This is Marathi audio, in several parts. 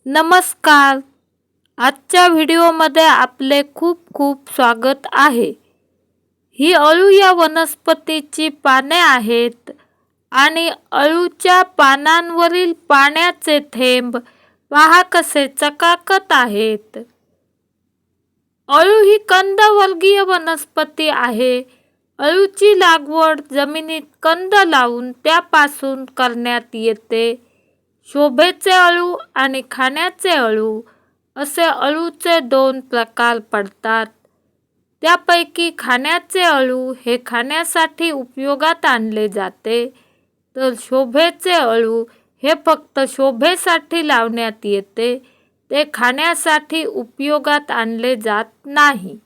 नमस्कार. आजच्या व्हिडिओमध्ये आपले खूप खूप स्वागत आहे. ही अळू या वनस्पतीची पाने आहेत आणि अळूच्या पानांवरील पाण्याचे थेंब पहा कसे चकाकत आहेत. अळू ही कंदवर्गीय वनस्पती आहे. अळूची लागवड जमिनीत कंद लावून त्यापासून करण्यात येते. शोभेचे अळू आणि खाण्याचे अळू असे अळूचे दोन प्रकार पडतात. त्यापैकी खाण्याचे अळू हे खाण्यासाठी उपयोगात आणले जाते, तर शोभेचे अळू हे फक्त शोभेसाठी लावण्यात येते, ते खाण्यासाठी उपयोगात आणले जात नाही.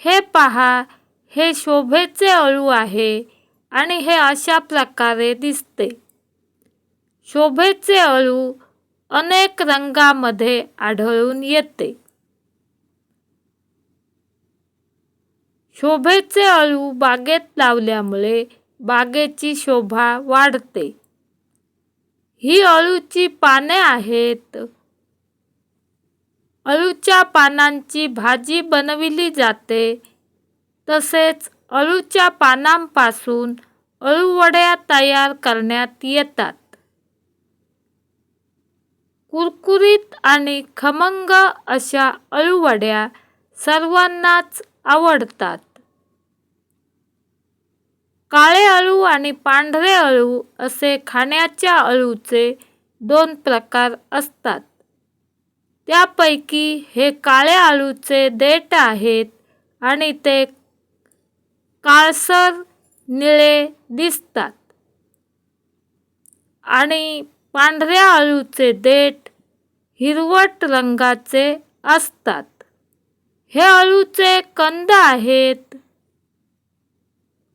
हे पहा, हे शोभेचे अळू आहे आणि हे अशा प्रकारे दिसते. शोभेचे अळू अनेक रंगामध्ये आढळून येते. शोभेचे अळू बागेत लावल्यामुळे बागेची शोभा वाढते. ही अळूची पाने आहेत. अळूच्या पानांची भाजी बनविली जाते. तसेच अळूच्या पानांपासून अळूवड्या तयार करण्यात येतात. कुरकुरीत आणि खमंग अशा अळूवड्या सर्वांनाच आवडतात. काळे अळू आणि पांढरे अळू असे खाण्याच्या अळूचे दोन प्रकार असतात. त्यापैकी हे काळ्या अळूचे देठ आहेत आणि ते काळसर निळे दिसतात आणि पांढऱ्या अळूचे देठ हिरवट रंगाचे असतात. हे अळूचे कंद आहेत.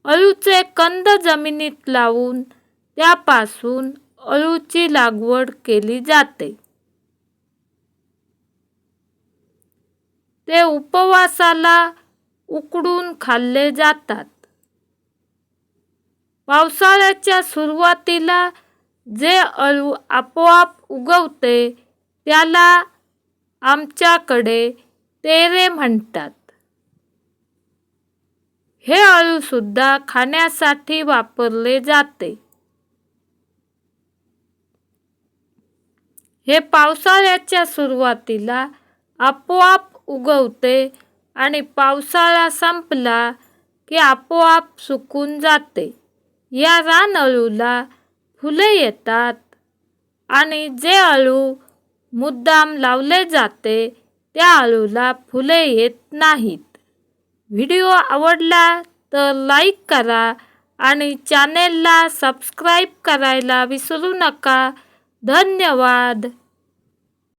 अळूचे कंद जमिनीत लावून त्यापासून अळूची लागवड केली जाते. ते उपवासाला उकडून खाल्ले जातात. पावसाळ्याच्या सुरुवातीला जे अळू आपोआप उगवते त्याला आमच्याकडे तेरे म्हणतात. हे अळू सुद्धा खाण्यासाठी वापरले जाते. हे पावसाळ्याच्या सुरुवातीला आपोआप उगवते आणि पावसाळा संपला की आपोआप सुकून जाते. या रान अळूला फुले येतात आणि जे अळू मुद्दाम लावले जाते त्या अळूला फुले येत नाहीत. व्हिडिओ आवडला तर लाईक करा आणि चॅनेलला सबस्क्राईब करायला विसरू नका. धन्यवाद.